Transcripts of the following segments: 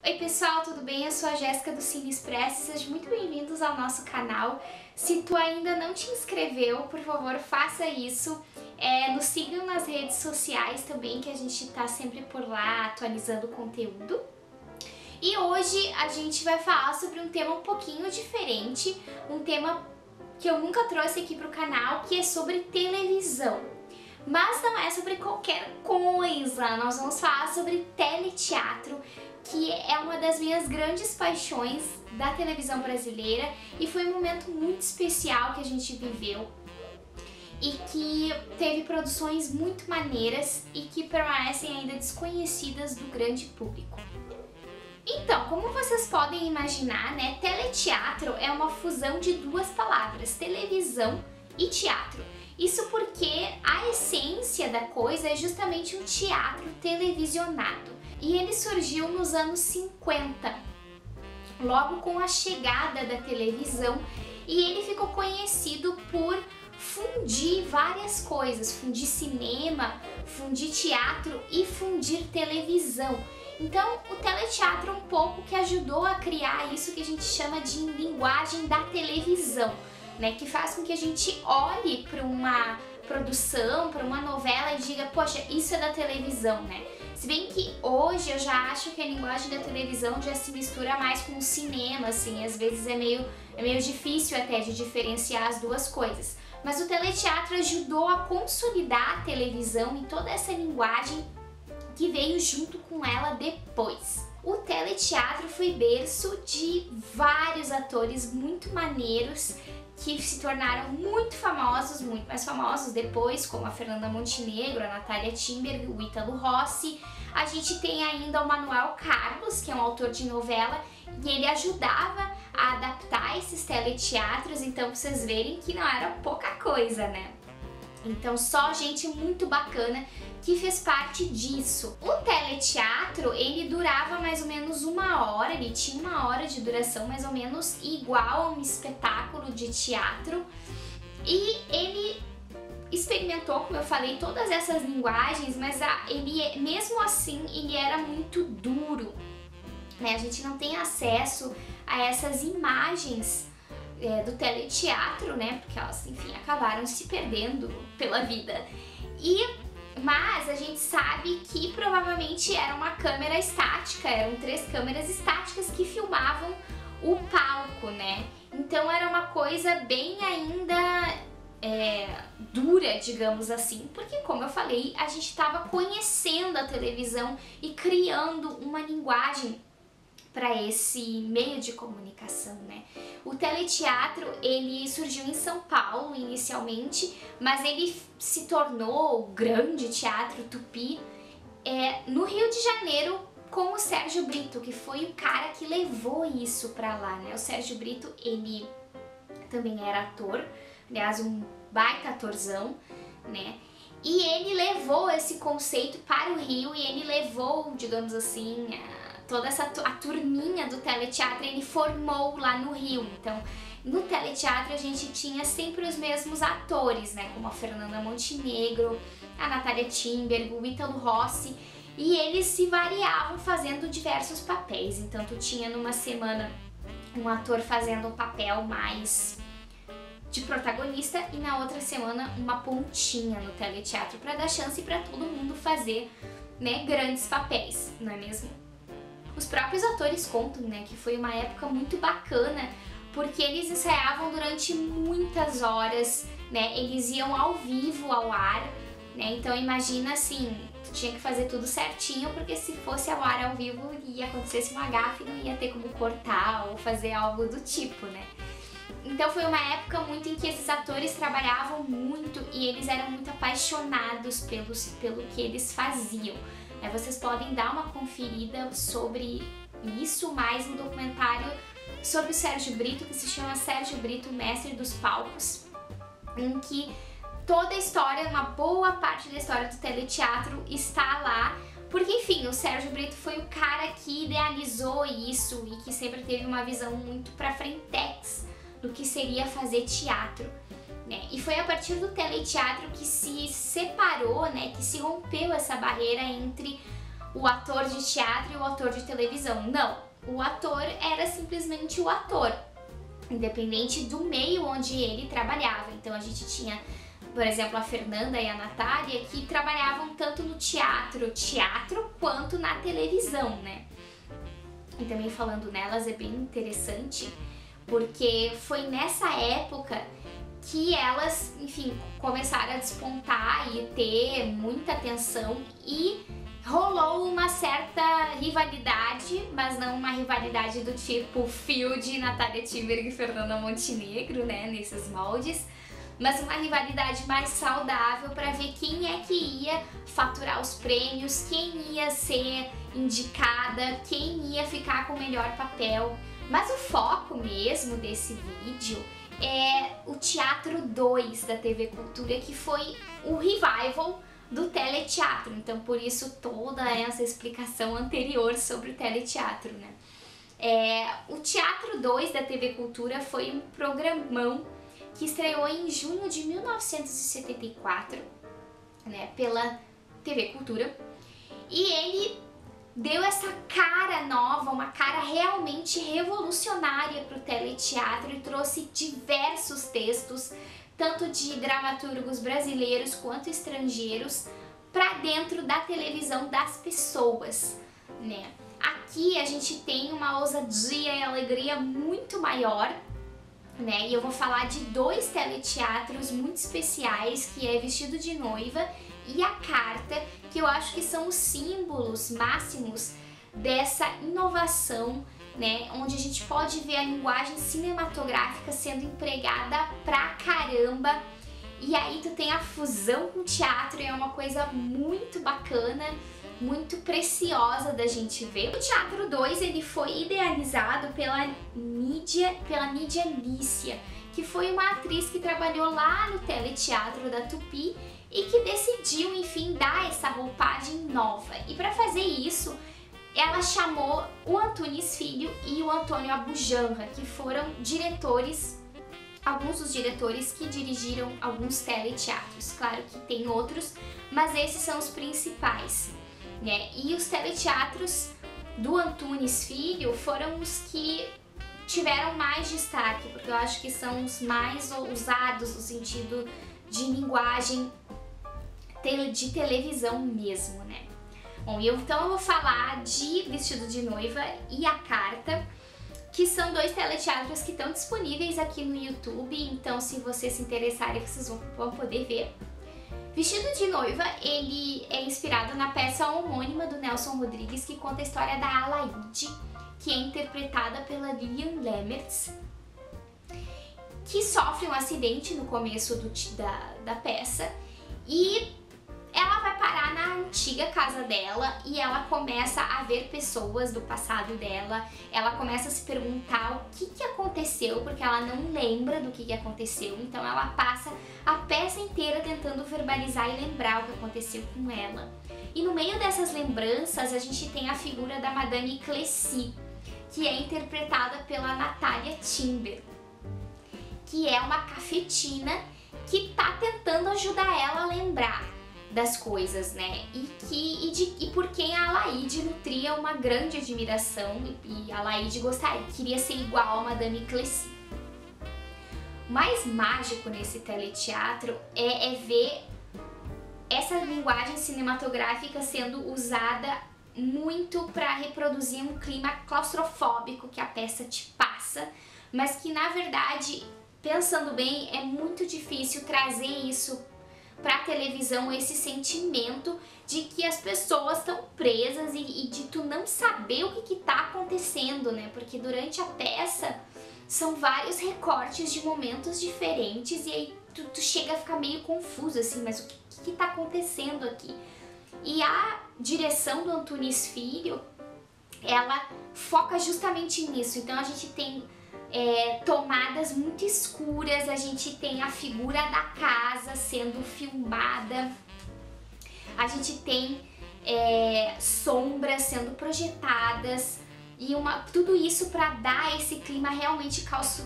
Oi pessoal, tudo bem? Eu sou a Jéssica do Cine Express, sejam muito bem-vindos ao nosso canal. Se tu ainda não te inscreveu, por favor, faça isso. Nos sigam nas redes sociais também, que a gente tá sempre por lá atualizando o conteúdo. E hoje a gente vai falar sobre um tema um pouquinho diferente, um tema que eu nunca trouxe aqui pro canal, que é sobre televisão. Mas não é sobre qualquer coisa, nós vamos falar sobre teleteatro, que é uma das minhas grandes paixões da televisão brasileira e foi um momento muito especial que a gente viveu e que teve produções muito maneiras e que permanecem ainda desconhecidas do grande público. Então, como vocês podem imaginar, né, teleteatro é uma fusão de duas palavras, televisão e teatro. Isso porque a essência da coisa é justamente um teatro televisionado. E ele surgiu nos anos 50, logo com a chegada da televisão, e ele ficou conhecido por fundir várias coisas, fundir cinema, fundir teatro e fundir televisão. Então o teleteatro é um pouco que ajudou a criar isso que a gente chama de linguagem da televisão, né, que faz com que a gente olhe para uma produção, para uma novela e diga, poxa, isso é da televisão, né? Se bem que hoje eu já acho que a linguagem da televisão já se mistura mais com o cinema, assim, às vezes é meio difícil até de diferenciar as duas coisas. Mas o teleteatro ajudou a consolidar a televisão e toda essa linguagem que veio junto com ela depois. O teleteatro foi berço de vários atores muito maneiros que se tornaram muito famosos, muito mais famosos depois, como a Fernanda Montenegro, a Natália Timber, o Ítalo Rossi. A gente tem ainda o Manuel Carlos, que é um autor de novela, e ele ajudava a adaptar esses teleteatros, então pra vocês verem que não era pouca coisa, né? Então só gente muito bacana que fez parte disso. O teleteatro, ele durava mais ou menos 1 hora, ele tinha 1 hora de duração mais ou menos igual a um espetáculo de teatro. E ele experimentou, como eu falei, todas essas linguagens, mas ele, mesmo assim, ele era muito duro, né? A gente não tem acesso a essas imagens do teleteatro, né, porque elas, enfim, acabaram se perdendo pela vida. Mas a gente sabe que provavelmente era uma câmera estática, eram 3 câmeras estáticas que filmavam o palco, né? Então era uma coisa bem ainda dura, digamos assim, porque, como eu falei, a gente estava conhecendo a televisão e criando uma linguagem para esse meio de comunicação, né? O teleteatro, ele surgiu em São Paulo inicialmente, mas ele se tornou o grande teatro Tupi no Rio de Janeiro com o Sérgio Brito, que foi o cara que levou isso para lá, né? O Sérgio Brito, ele também era ator, aliás, um baita atorzão, né? E ele levou esse conceito para o Rio e ele levou, digamos assim, toda a turminha do teleteatro, ele formou lá no Rio. Então, no teleteatro a gente tinha sempre os mesmos atores, né, como a Fernanda Montenegro, a Natália Timber, o Ítalo Rossi, e eles se variavam fazendo diversos papéis. Então, tu tinha numa semana um ator fazendo um papel mais de protagonista e na outra semana uma pontinha no teleteatro para dar chance para todo mundo fazer, né, grandes papéis, não é mesmo? Os próprios atores contam, né, que foi uma época muito bacana, porque eles ensaiavam durante muitas horas, né, eles iam ao vivo ao ar, né, então imagina assim, tu tinha que fazer tudo certinho, porque se fosse ao ar ao vivo e acontecesse uma gafe, não ia ter como cortar ou fazer algo do tipo, né. Então foi uma época muito em que esses atores trabalhavam muito e eles eram muito apaixonados pelo que eles faziam. Vocês podem dar uma conferida sobre isso, mais um documentário sobre o Sérgio Brito, que se chama Sérgio Brito, Mestre dos Palcos, em que toda a história, uma boa parte da história do teleteatro está lá, porque, enfim, o Sérgio Brito foi o cara que idealizou isso e que sempre teve uma visão muito pra frentex do que seria fazer teatro, né? E foi a partir do teleteatro que se separou, né, que se rompeu essa barreira entre o ator de teatro e o ator de televisão. Não, o ator era simplesmente o ator, independente do meio onde ele trabalhava. Então a gente tinha, por exemplo, a Fernanda e a Natália, que trabalhavam tanto no teatro quanto na televisão, né? E também falando nelas é bem interessante, porque foi nessa época que elas, enfim, começaram a despontar e ter muita atenção e rolou uma certa rivalidade, mas não uma rivalidade do tipo Field, Natália Timberg e Fernanda Montenegro, né, nesses moldes, mas uma rivalidade mais saudável para ver quem é que ia faturar os prêmios, quem ia ser indicada, quem ia ficar com o melhor papel. Mas o foco mesmo desse vídeo é o Teatro 2 da TV Cultura, que foi o revival do teleteatro. Então por isso toda essa explicação anterior sobre o teleteatro, né? O Teatro 2 da TV Cultura foi um programão que estreou em junho de 1974, né, pela TV Cultura, e ele deu essa cara nova, uma cara realmente revolucionária para o teleteatro e trouxe diversos textos, tanto de dramaturgos brasileiros quanto estrangeiros, para dentro da televisão das pessoas, né? Aqui a gente tem uma ousadia e alegria muito maior, né? E eu vou falar de dois teleteatros muito especiais, que é Vestido de Noiva e A Carta, que eu acho que são os símbolos máximos dessa inovação, né? Onde a gente pode ver a linguagem cinematográfica sendo empregada pra caramba. E aí tu tem a fusão com o teatro, e é uma coisa muito bacana, muito preciosa da gente ver. O Teatro 2 ele foi idealizado pela Nídia Lícia, que foi uma atriz que trabalhou lá no teleteatro da Tupi e que decidiu, enfim, dar essa roupagem nova. E para fazer isso, ela chamou o Antunes Filho e o Antônio Abujanra, que foram diretores, alguns dos diretores que dirigiram alguns teleteatros. Claro que tem outros, mas esses são os principais, né? E os teleteatros do Antunes Filho foram os que tiveram mais destaque, porque eu acho que são os mais usados no sentido de linguagem de televisão mesmo, né? Bom, então eu vou falar de Vestido de Noiva e A Carta, que são dois teleteatros que estão disponíveis aqui no YouTube, então se vocês se interessarem, vocês vão poder ver. Vestido de Noiva, ele é inspirado na peça homônima do Nelson Rodrigues, que conta a história da Alaide, que é interpretada pela Lilian Lemmertz, que sofre um acidente no começo da peça e ela vai parar na antiga casa dela e ela começa a ver pessoas do passado dela, ela começa a se perguntar o que aconteceu, porque ela não lembra do que aconteceu, então ela passa a peça inteira tentando verbalizar e lembrar o que aconteceu com ela. E no meio dessas lembranças a gente tem a figura da Madame Clessy, que é interpretada pela Natália Timber, que é uma cafetina que tá tentando ajudar ela a lembrar das coisas, né? E por quem a Alaide nutria uma grande admiração, e a Alaide queria ser igual a Madame Clessy. O mais mágico nesse teleteatro é ver essa linguagem cinematográfica sendo usada muito para reproduzir um clima claustrofóbico que a peça te passa, mas que na verdade, pensando bem, é muito difícil trazer isso para a televisão, esse sentimento de que as pessoas estão presas e de tu não saber o que tá acontecendo, né? Porque durante a peça são vários recortes de momentos diferentes e aí tu chega a ficar meio confuso assim, mas o que tá acontecendo aqui? E a direção do Antunes Filho, ela foca justamente nisso. Então a gente tem tomadas muito escuras, a gente tem a figura da casa sendo filmada, a gente tem sombras sendo projetadas e tudo isso para dar esse clima realmente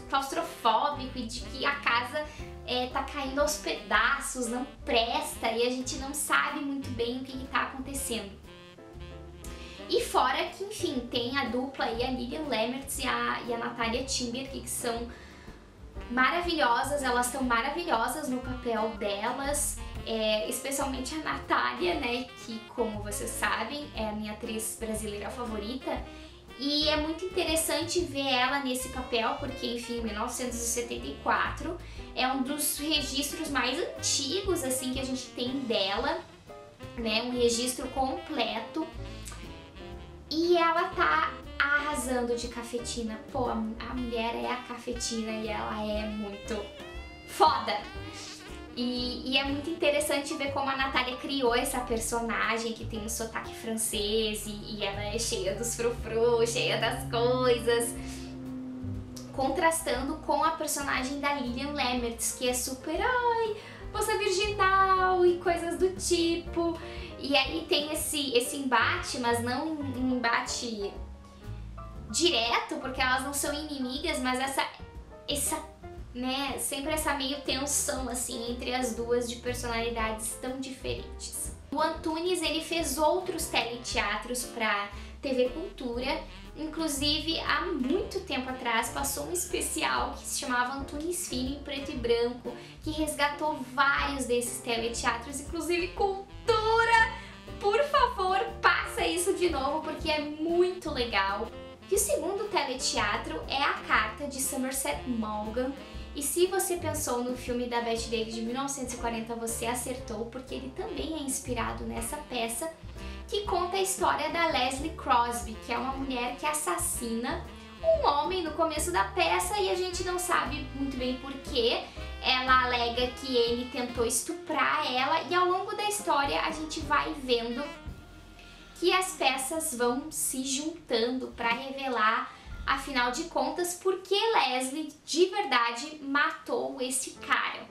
claustrofóbico e de que a casa tá caindo aos pedaços, não presta e a gente não sabe muito bem o que está acontecendo. E fora que, enfim, tem a dupla aí, a Lillian Lemmertz e a Natalia Timberg, que são maravilhosas, elas estão maravilhosas no papel delas, especialmente a Natalia, né, que, como vocês sabem, é a minha atriz brasileira favorita. E é muito interessante ver ela nesse papel, porque, enfim, 1974 é um dos registros mais antigos, assim, que a gente tem dela, né, um registro completo. E ela tá arrasando de cafetina. Pô, a mulher é a cafetina e ela é muito foda. E é muito interessante ver como a Natália criou essa personagem que tem um sotaque francês e ela é cheia dos frufru, cheia das coisas, contrastando com a personagem da Lillian Lemmertz, que é super, ai, moça virginal e coisas do tipo. E aí tem esse embate, mas não um embate direto, porque elas não são inimigas, mas né, sempre essa meio tensão assim entre as duas de personalidades tão diferentes. O Antunes, ele fez outros teleteatros para TV Cultura, inclusive há muito tempo atrás passou um especial que se chamava Antunes Filho em preto e branco, que resgatou vários desses teleteatros, inclusive Cultura, por favor, passa isso de novo porque é muito legal. E o segundo teleteatro é A Carta, de Somerset Maugham. E se você pensou no filme da Bette Davis de 1940, você acertou, porque ele também é inspirado nessa peça, que conta a história da Leslie Crosby, que é uma mulher que assassina um homem no começo da peça e a gente não sabe muito bem porquê. Ela alega que ele tentou estuprar ela e ao longo da história a gente vai vendo que as peças vão se juntando para revelar, afinal de contas, por que Leslie de verdade matou esse cara.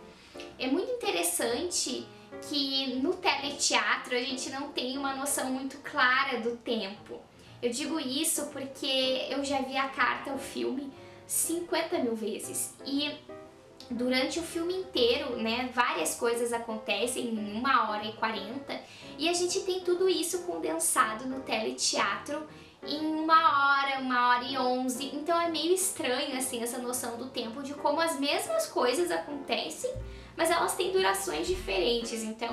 É muito interessante que no teleteatro a gente não tem uma noção muito clara do tempo. Eu digo isso porque eu já vi A Carta, o filme, 50 mil vezes. E durante o filme inteiro, né, várias coisas acontecem em 1h40 e a gente tem tudo isso condensado no teleteatro em 1h e 11. Então é meio estranho assim essa noção do tempo, de como as mesmas coisas acontecem, mas elas têm durações diferentes. Então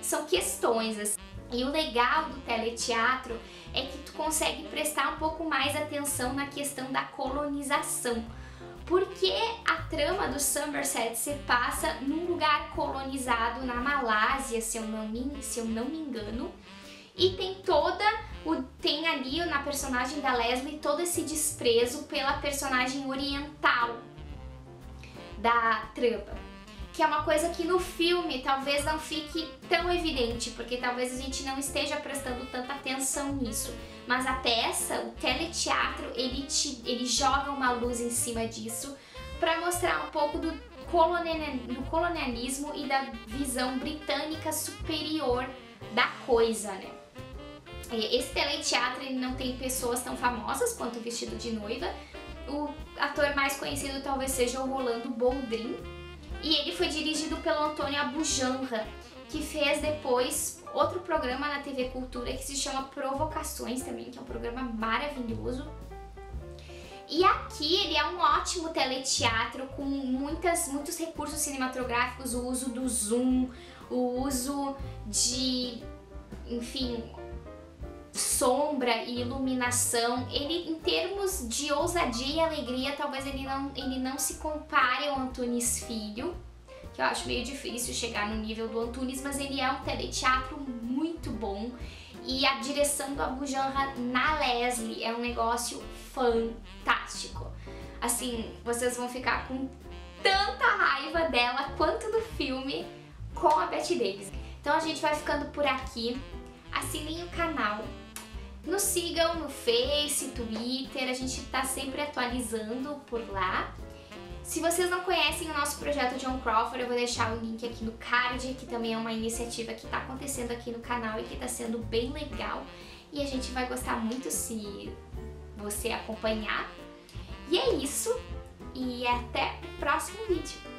são questões assim. E o legal do teleteatro é que tu consegue prestar um pouco mais atenção na questão da colonização, porque a trama do Somerset se passa num lugar colonizado na Malásia, se eu não me engano, e tem ali na personagem da Leslie todo esse desprezo pela personagem oriental da trama, que é uma coisa que no filme talvez não fique tão evidente, porque talvez a gente não esteja prestando tanta atenção nisso. Mas a peça, o teleteatro, ele joga uma luz em cima disso para mostrar um pouco do colonialismo e da visão britânica superior da coisa, né? Esse teleteatro, ele não tem pessoas tão famosas quanto o Vestido de Noiva. O ator mais conhecido talvez seja o Rolando Boldrin, e ele foi dirigido pelo Antônio Abujanra, que fez depois outro programa na TV Cultura que se chama Provocações também, que é um programa maravilhoso. E aqui ele é um ótimo teleteatro com muitos recursos cinematográficos, o uso do zoom, o uso de, enfim, sombra e iluminação. Ele, em termos de ousadia e alegria, talvez ele não se compare ao Antunes Filho, que eu acho meio difícil chegar no nível do Antunes, mas ele é um teleteatro muito bom. E a direção do Abujanra na Leslie é um negócio fantástico. Assim, vocês vão ficar com tanta raiva dela quanto do filme com a Bette Davis. Então a gente vai ficando por aqui. Assinem o canal, nos sigam no Face, Twitter, a gente tá sempre atualizando por lá. Se vocês não conhecem o nosso projeto Joan Crawford, eu vou deixar o link aqui no card, que também é uma iniciativa que tá acontecendo aqui no canal e que tá sendo bem legal. E a gente vai gostar muito se você acompanhar. E é isso, e até o próximo vídeo.